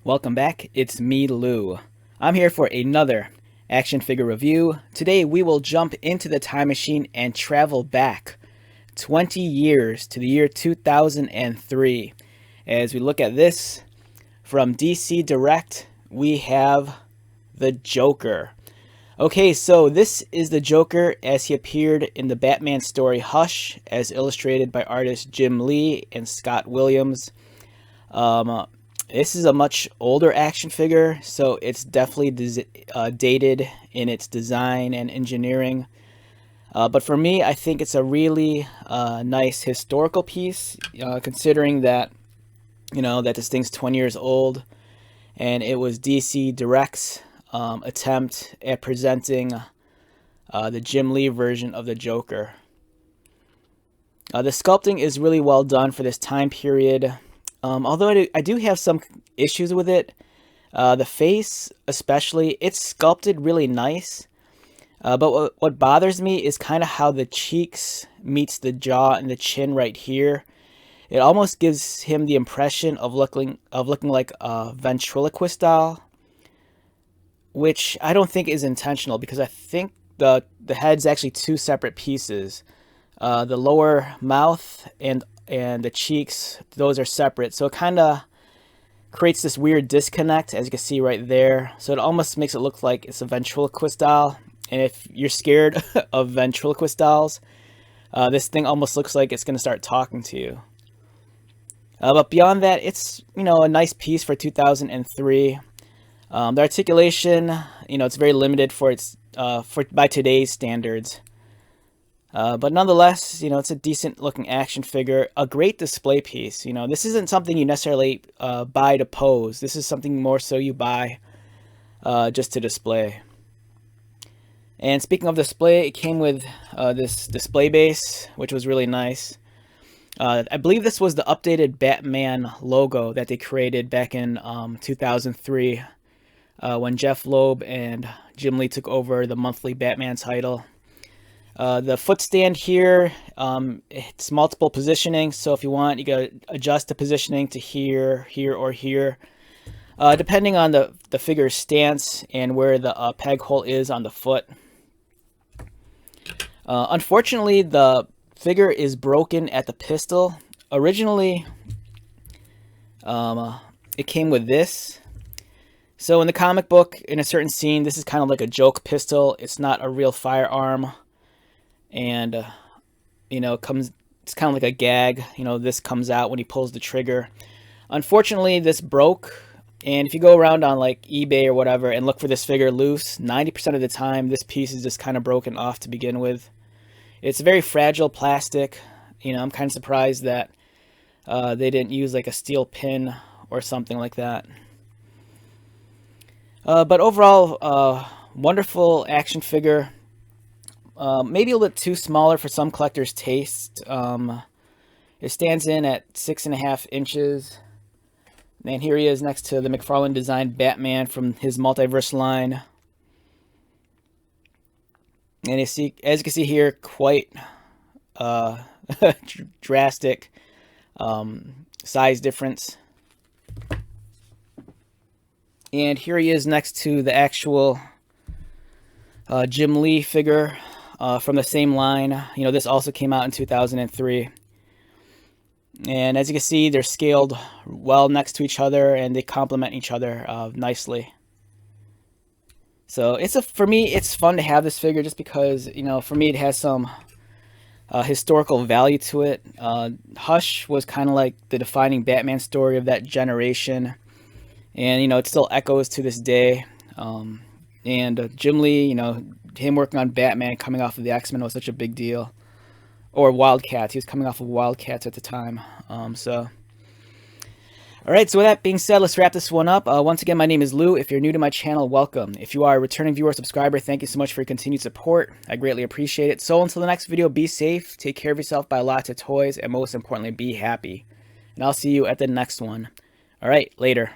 Welcome back, it's me, Lou. I'm here for another action figure review. Today we will jump into the time machine and travel back 20 years to the year 2003. As we look at this, from DC Direct, we have the Joker. Okay, so this is the Joker as he appeared in the Batman story Hush, as illustrated by artists Jim Lee and Scott Williams. This is a much older action figure, so it's definitely dated in its design and engineering. But for me, I think it's a really nice historical piece, considering that, that this thing's 20 years old, and it was DC Direct's attempt at presenting the Jim Lee version of the Joker. The sculpting is really well done for this time period. Although I do have some issues with it. The face, especially, it's sculpted really nice. But what bothers me is kind of how the cheeks meets the jaw and the chin right here. It almost gives him the impression of looking like a ventriloquist doll, which I don't think is intentional, because I think the head's actually two separate pieces. The lower mouth and the cheeks, those are separate, so it kind of creates this weird disconnect, as you can see right there. So it almost makes it look like it's a ventriloquist doll, and if you're scared of ventriloquist dolls, this thing almost looks like it's going to start talking to you. But beyond that, it's a nice piece for 2003. The articulation, it's very limited for its by today's standards. But nonetheless, it's a decent looking action figure, a great display piece. This isn't something you necessarily buy to pose. This is something more so you buy just to display. And speaking of display, it came with this display base, which was really nice. I believe this was the updated Batman logo that they created back in 2003 when Jeff Loeb and Jim Lee took over the monthly Batman title. The foot stand here, it's multiple positioning, so if you want, you can adjust the positioning to here, or here, depending on the figure's stance and where the peg hole is on the foot. Unfortunately, the figure is broken at the pistol. Originally, it came with this. So in the comic book, in a certain scene, this is kind of like a joke pistol. It's not a real firearm. And, it's kind of like a gag. This comes out when he pulls the trigger. Unfortunately, this broke. And if you go around on like eBay or whatever and look for this figure loose, 90% of the time, this piece is just kind of broken off to begin with. It's very fragile plastic. I'm kind of surprised that they didn't use like a steel pin or something like that. But overall, wonderful action figure. Maybe a little bit too smaller for some collectors' taste. It stands in at 6.5 inches. And here he is next to the McFarlane designed Batman from his Multiverse line. And as you can see here, quite drastic size difference. And here he is next to the actual Jim Lee figure from the same line. This also came out in 2003. And as you can see, they're scaled well next to each other, and they complement each other nicely. So for me, it's fun to have this figure just because, for me, it has some historical value to it. Hush was kind of like the defining Batman story of that generation. And, it still echoes to this day. And Jim Lee, him working on Batman coming off of the X-Men was such a big deal. Or Wildcats. He was coming off of Wildcats at the time. Alright, so with that being said, let's wrap this one up. Once again, my name is Lou. If you're new to my channel, welcome. If you are a returning viewer or subscriber, thank you so much for your continued support. I greatly appreciate it. So until the next video, be safe, take care of yourself, buy lots of toys, and most importantly, be happy. And I'll see you at the next one. Alright, later.